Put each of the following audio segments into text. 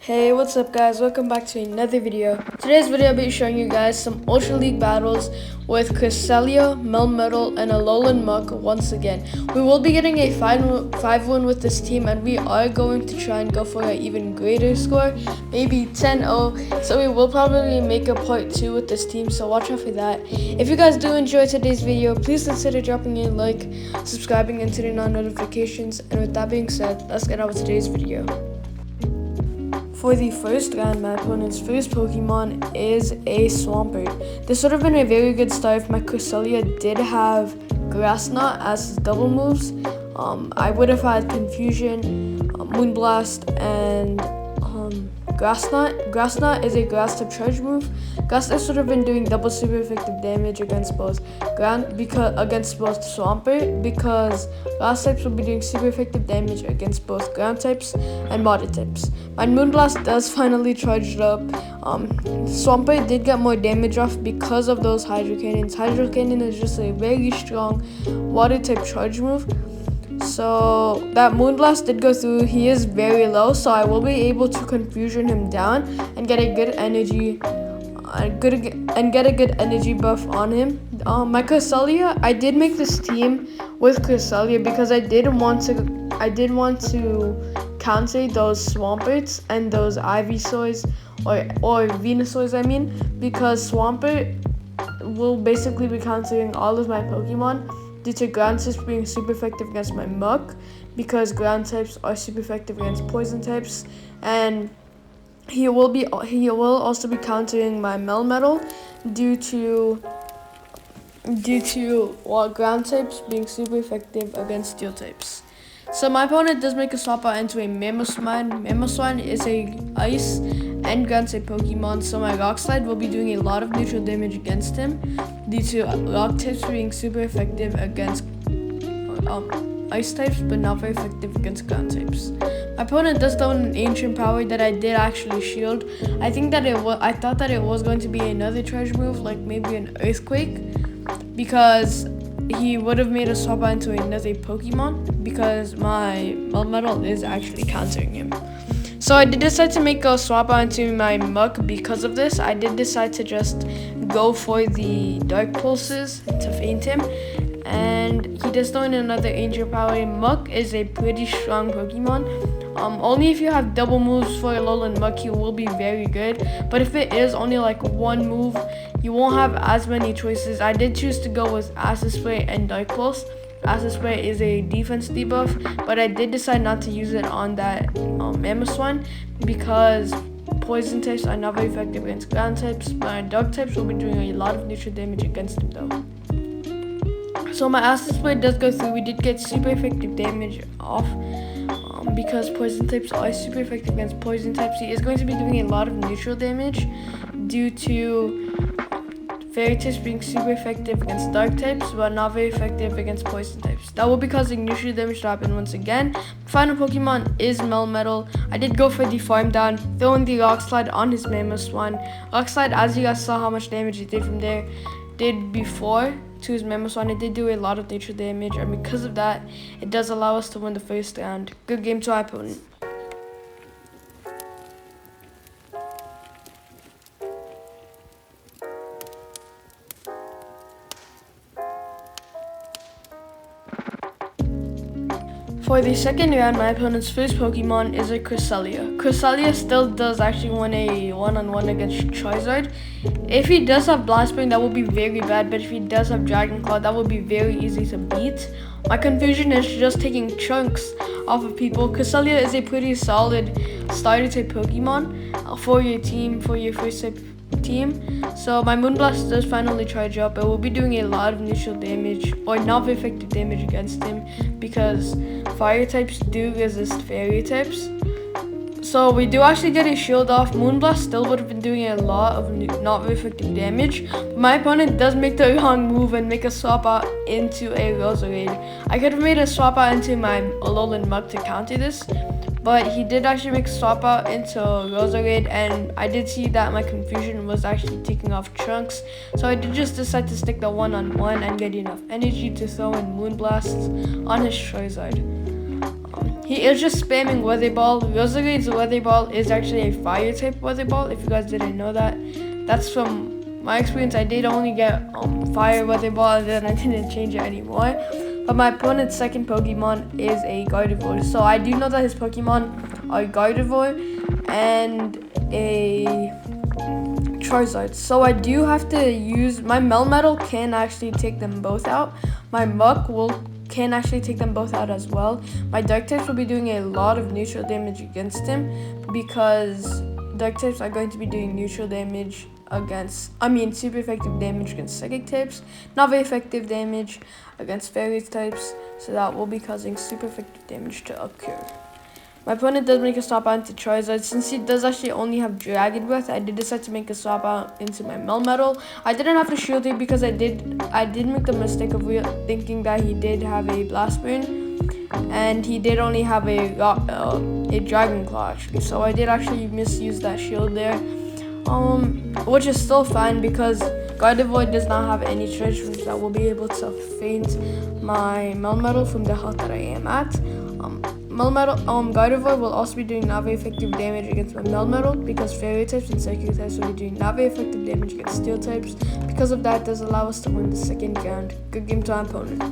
Hey, what's up guys? Welcome back to another video. Today's video I'll be showing you guys some Ultra League battles with Cresselia, Melmetal, and Alolan Muck once again. We will be getting a 5-1 with this team, and we are going to try and go for an even greater score, maybe 10-0. So we will probably make a part 2 with this team, so watch out for that. If you guys do enjoy today's video, please consider dropping a like, subscribing, and turning on notifications. And with that being said, let's get on with today's video. For the first round, my opponent's first Pokemon is a Swampert. This would have been a very good start if my Cresselia did have Grass Knot as his double moves. I would have had Confusion, Moonblast, and Grass Knot. Grass Knot is a grass type charge move. Grass types would have been doing double super effective damage against both Swampert, because grass types will be doing super effective damage against both ground types and water types. My Moonblast does finally charged up. Swampert did get more damage off because of those Hydro Cannons. Hydro Cannon is just a very strong water type charge move. So that Moonblast did go through. He is very low, so I will be able to Confusion him down and get a good energy buff on him. My Cresselia, I did make this team with Cresselia because I did want to counter those Swamperts and those Ivysaurs or Venusaurs, because Swampert will basically be countering all of my Pokemon due to ground types being super effective against my Muck, because ground types are super effective against poison types, and he will also be countering my Melmetal due to ground types being super effective against steel types. So my opponent does make a swap out into a Mamoswine. Mamoswine is a ice and ground type Pokemon, so my Rock Slide will be doing a lot of neutral damage against him due to rock types being super effective against ice types, but not very effective against ground types. My opponent does throw in an ancient power that I did actually shield. I thought that it was going to be another charge move, like maybe an Earthquake, because he would have made a swap out into another Pokemon, because my Melmetal is actually countering him. So I did decide to make a swap out into my Muck because of this. I did decide to just go for the Dark Pulses to feint him, and he does throw in another Ancient Power. Muck is a pretty strong Pokemon. Only if you have double moves for Alolan Muck, he will be very good. But if it is only like one move, you won't have as many choices. I did choose to go with Acid Spray and Dark Pulse. Acid Spray is a defense debuff, but I did decide not to use it on that Mamoswine because poison types are not very effective against ground types, but dark types will be doing a lot of neutral damage against him though. So my Acid Spray does go through. We did get super effective damage off. Because poison types are super effective against poison types, he is going to be doing a lot of neutral damage due to fairy types being super effective against dark types, but not very effective against poison types. That will be causing neutral damage to happen once again. Final Pokemon is Melmetal. I did go for the farm down, throwing the Rock Slide on his Mamoswine. Rock Slide, as you guys saw how much damage he did from there, did before to his Mamoswine. It did do a lot of neutral damage, and because of that, it does allow us to win the first round. Good game to our opponent. For the second round, my opponent's first Pokemon is a Cresselia. Cresselia still does actually win a one-on-one against Charizard. If he does have Blast Burn, that will be very bad, but if he does have Dragon Claw, that will be very easy to beat. My Confusion is just taking chunks off of people. Cresselia is a pretty solid starter type Pokemon for your team, for your first type team. So my Moonblast does finally charge up. It will be doing a lot of neutral damage or not very effective damage against him because fire types do resist fairy types. So we do actually get a shield off. Moonblast still would have been doing a lot of not very effective damage. But my opponent does make the wrong move and make a swap out into a Roserade. I could have made a swap out into my Alolan Muck to counter this, but he did actually make a swap out into Roserade, and I did see that my Confusion was actually taking off chunks. So I did just decide to stick the one-on-one and get enough energy to throw in Moonblasts on his Charizard. he is just spamming Weather Ball. Rosalie's Weather Ball is actually a fire type Weather Ball, if you guys didn't know that. That's from my experience. I did only get fire Weather Ball, and then I didn't change it anymore. But my opponent's second Pokemon is a Gardevoir. So I do know that his Pokemon are Gardevoir and a Charizard. So I do have to use my Melmetal can actually take them both out. My Muck can actually take them both out as well. My Dark types will be doing a lot of neutral damage against him because Dark types are going to be doing neutral damage super effective damage against Psychic types, not very effective damage against Fairy types, so that will be causing super effective damage to occur. My opponent does make a swap out into Charizard. Since he does actually only have Dragon Breath, I did decide to make a swap out into my Melmetal. I didn't have to shield it because I did make the mistake of thinking that he did have a Blast Burn, and he did only have a Dragon Claw actually. So I did actually misuse that shield there, which is still fine because Gardevoir does not have any treasures that will be able to feint my Melmetal from the health that I am at. Gardevoir will also be doing not very effective damage against my Melmetal because Fairy types and Psychic types will be doing not very effective damage against Steel types. Because of that, it does allow us to win the second round. Good game to our opponent.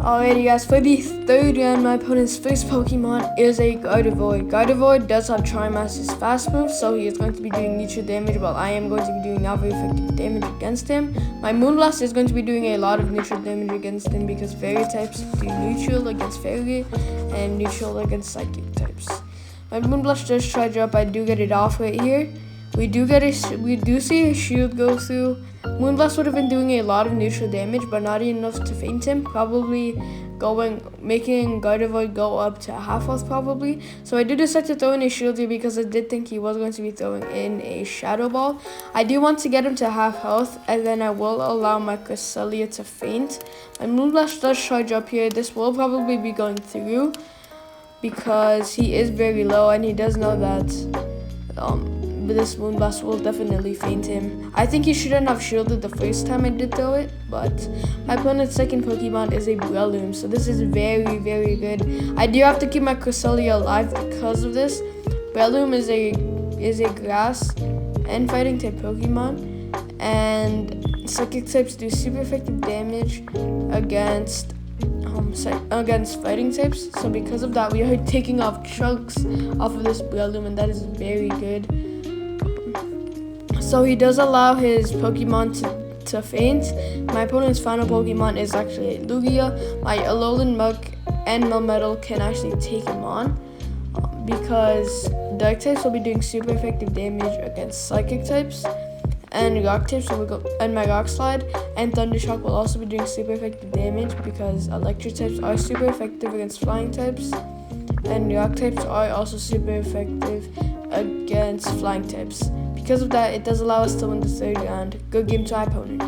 Alrighty guys, for the third round, my opponent's first Pokemon is a Gardevoir. Gardevoir does have Charmaster's fast move, so he is going to be doing neutral damage while I am going to be doing not very effective damage against him. My Moonblast is going to be doing a lot of neutral damage against him because Fairy types do neutral against Fairy and neutral against Psychic types. My Moonblast does charge up. I do get it off right here. We do see his shield go through. Moonblast would have been doing a lot of neutral damage, but not enough to feint him. Probably making Gardevoir go up to half health probably. So I did decide to throw in a shield here because I did think he was going to be throwing in a Shadow Ball. I do want to get him to half health, and then I will allow my Cresselia to feint. My Moonblast does charge up here. This will probably be going through because he is very low, and he does know that this Moonblast will definitely feint him. I think he shouldn't have shielded the first time I did throw it, but my opponent's second Pokemon is a Breloom, so this is very, very good. I do have to keep my Cresselia alive because of this. Breloom is a grass and fighting type Pokemon, and Psychic types do super effective damage against fighting types. So because of that, we are taking off chunks off of this Breloom, and that is very good. So he does allow his Pokemon to feint. My opponent's final Pokemon is actually a Lugia. My Alolan Muk and Melmetal can actually take him on because Dark types will be doing super effective damage against Psychic types, and Rock types and my Rock Slide and Thundershock will also be doing super effective damage because Electric types are super effective against Flying types, and Rock types are also super effective against Flying types. Because of that, it does allow us to win the third round. Good game to our opponent.